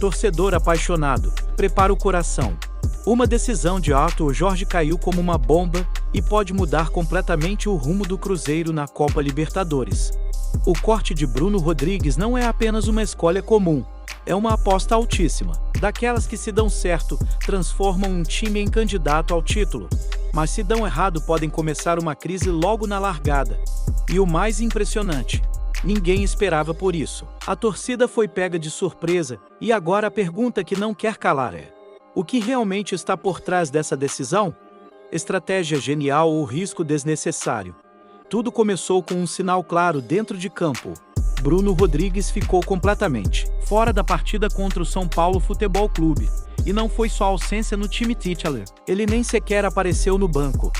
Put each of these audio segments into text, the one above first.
torcedor apaixonado, prepara o coração. Uma decisão de Arthur Jorge caiu como uma bomba e pode mudar completamente o rumo do Cruzeiro na Copa Libertadores. O corte de Bruno Rodrigues não é apenas uma escolha comum, é uma aposta altíssima, daquelas que, se dão certo, transformam um time em candidato ao título. Mas se dão errado, podem começar uma crise logo na largada. E o mais impressionante, ninguém esperava por isso. A torcida foi pega de surpresa, e agora a pergunta que não quer calar é: o que realmente está por trás dessa decisão? Estratégia genial ou risco desnecessário? Tudo começou com um sinal claro dentro de campo. Bruno Rodrigues ficou completamente fora da partida contra o São Paulo Futebol Clube. E não foi só ausência no time titular, ele nem sequer apareceu no banco.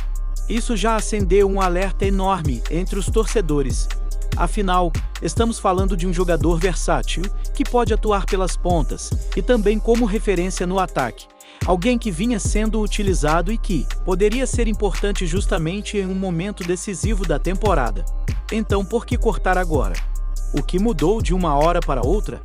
Isso já acendeu um alerta enorme entre os torcedores. Afinal, estamos falando de um jogador versátil, que pode atuar pelas pontas, e também como referência no ataque. Alguém que vinha sendo utilizado e que poderia ser importante justamente em um momento decisivo da temporada. Então por que cortar agora? O que mudou de uma hora para outra?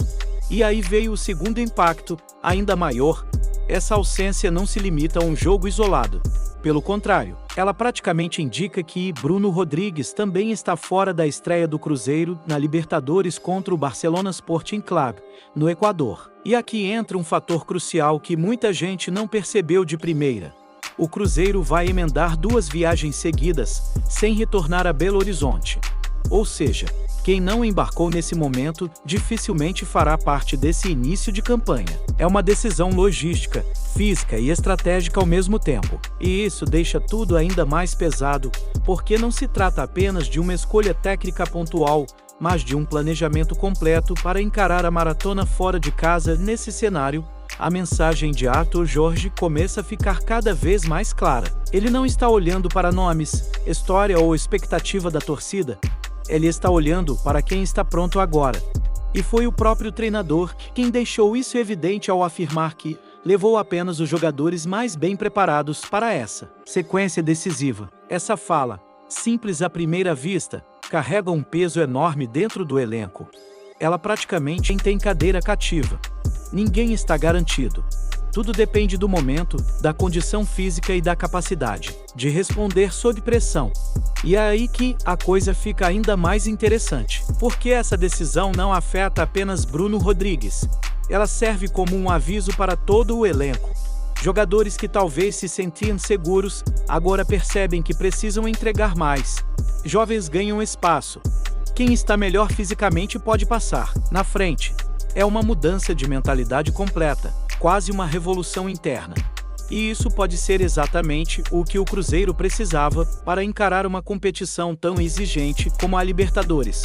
E aí veio o segundo impacto, ainda maior. Essa ausência não se limita a um jogo isolado. Pelo contrário, ela praticamente indica que Bruno Rodrigues também está fora da estreia do Cruzeiro na Libertadores contra o Barcelona Sporting Club, no Equador. E aqui entra um fator crucial que muita gente não percebeu de primeira. O Cruzeiro vai emendar 2 viagens seguidas, sem retornar a Belo Horizonte. Ou seja, quem não embarcou nesse momento dificilmente fará parte desse início de campanha. É uma decisão logística, física e estratégica ao mesmo tempo. E isso deixa tudo ainda mais pesado, porque não se trata apenas de uma escolha técnica pontual, mas de um planejamento completo para encarar a maratona fora de casa. Nesse cenário, a mensagem de Arthur Jorge começa a ficar cada vez mais clara. Ele não está olhando para nomes, história ou expectativa da torcida. Ele está olhando para quem está pronto agora. E foi o próprio treinador quem deixou isso evidente ao afirmar que levou apenas os jogadores mais bem preparados para essa sequência decisiva. Essa fala, simples à primeira vista, carrega um peso enorme dentro do elenco. Ela praticamente tem cadeira cativa. Ninguém está garantido. Tudo depende do momento, da condição física e da capacidade de responder sob pressão. E é aí que a coisa fica ainda mais interessante, porque essa decisão não afeta apenas Bruno Rodrigues. Ela serve como um aviso para todo o elenco. Jogadores que talvez se sentiam seguros, agora percebem que precisam entregar mais. Jovens ganham espaço. Quem está melhor fisicamente pode passar na frente. É uma mudança de mentalidade completa, quase uma revolução interna. E isso pode ser exatamente o que o Cruzeiro precisava para encarar uma competição tão exigente como a Libertadores.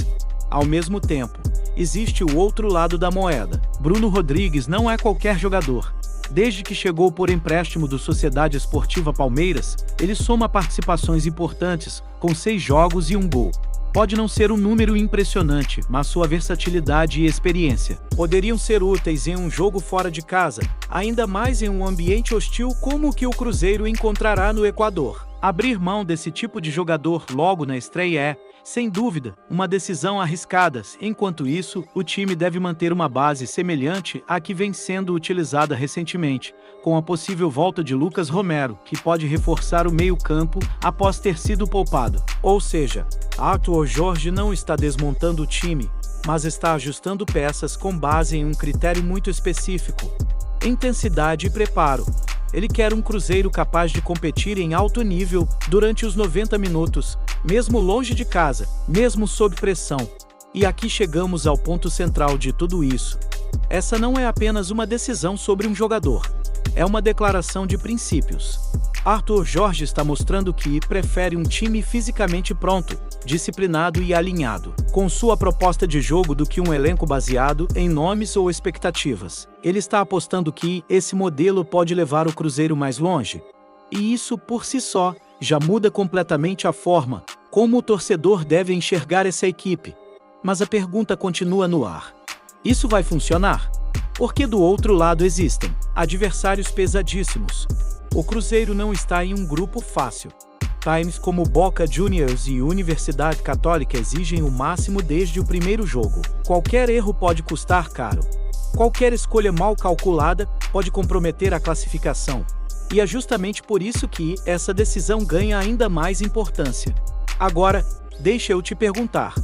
Ao mesmo tempo, existe o outro lado da moeda. Bruno Rodrigues não é qualquer jogador. Desde que chegou por empréstimo do Sociedade Esportiva Palmeiras, ele soma participações importantes, com 6 jogos e 1 gol. Pode não ser um número impressionante, mas sua versatilidade e experiência poderiam ser úteis em um jogo fora de casa, ainda mais em um ambiente hostil como o que o Cruzeiro encontrará no Equador. Abrir mão desse tipo de jogador logo na estreia é, sem dúvida, uma decisão arriscada. Enquanto isso, o time deve manter uma base semelhante à que vem sendo utilizada recentemente, com a possível volta de Lucas Romero, que pode reforçar o meio-campo após ter sido poupado. Ou seja, Arthur Jorge não está desmontando o time, mas está ajustando peças com base em um critério muito específico: intensidade e preparo. Ele quer um Cruzeiro capaz de competir em alto nível durante os 90 minutos, mesmo longe de casa, mesmo sob pressão. E aqui chegamos ao ponto central de tudo isso. Essa não é apenas uma decisão sobre um jogador. É uma declaração de princípios. Arthur Jorge está mostrando que prefere um time fisicamente pronto, disciplinado e alinhado com sua proposta de jogo do que um elenco baseado em nomes ou expectativas. Ele está apostando que esse modelo pode levar o Cruzeiro mais longe. E isso, por si só, já muda completamente a forma como o torcedor deve enxergar essa equipe. Mas a pergunta continua no ar. Isso vai funcionar? Porque do outro lado existem adversários pesadíssimos. O Cruzeiro não está em um grupo fácil. Times como Boca Juniors e Universidade Católica exigem o máximo desde o primeiro jogo. Qualquer erro pode custar caro. Qualquer escolha mal calculada pode comprometer a classificação. E é justamente por isso que essa decisão ganha ainda mais importância. Agora, deixa eu te perguntar.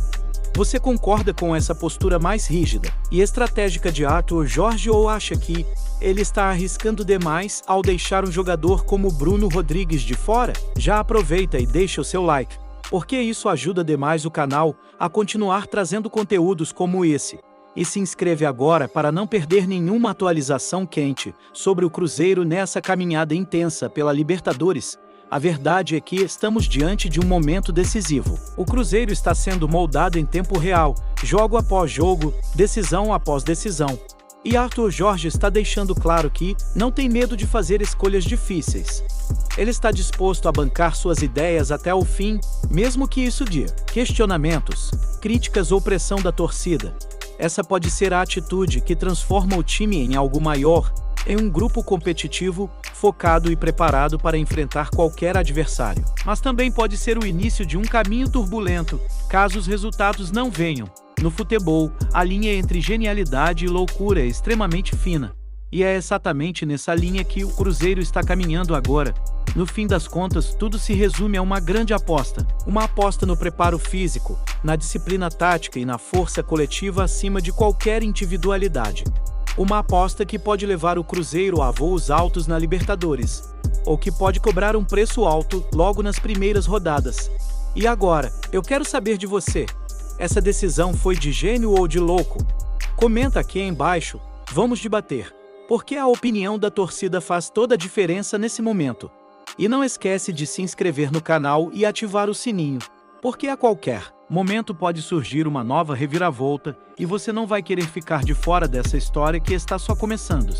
Você concorda com essa postura mais rígida e estratégica de Arthur Jorge ou acha que ele está arriscando demais ao deixar um jogador como Bruno Rodrigues de fora? Já aproveita e deixa o seu like, porque isso ajuda demais o canal a continuar trazendo conteúdos como esse. E se inscreve agora para não perder nenhuma atualização quente sobre o Cruzeiro nessa caminhada intensa pela Libertadores. A verdade é que estamos diante de um momento decisivo. O Cruzeiro está sendo moldado em tempo real, jogo após jogo, decisão após decisão. E Arthur Jorge está deixando claro que não tem medo de fazer escolhas difíceis. Ele está disposto a bancar suas ideias até o fim, mesmo que isso dê questionamentos, críticas ou pressão da torcida. Essa pode ser a atitude que transforma o time em algo maior, em um grupo competitivo, focado e preparado para enfrentar qualquer adversário. Mas também pode ser o início de um caminho turbulento, caso os resultados não venham. No futebol, a linha entre genialidade e loucura é extremamente fina. E é exatamente nessa linha que o Cruzeiro está caminhando agora. No fim das contas, tudo se resume a uma grande aposta. Uma aposta no preparo físico, na disciplina tática e na força coletiva acima de qualquer individualidade. Uma aposta que pode levar o Cruzeiro a voos altos na Libertadores, ou que pode cobrar um preço alto logo nas primeiras rodadas. E agora, eu quero saber de você. Essa decisão foi de gênio ou de louco? Comenta aqui embaixo, vamos debater. Porque a opinião da torcida faz toda a diferença nesse momento. E não esquece de se inscrever no canal e ativar o sininho, porque a qualquer momento pode surgir uma nova reviravolta e você não vai querer ficar de fora dessa história que está só começando.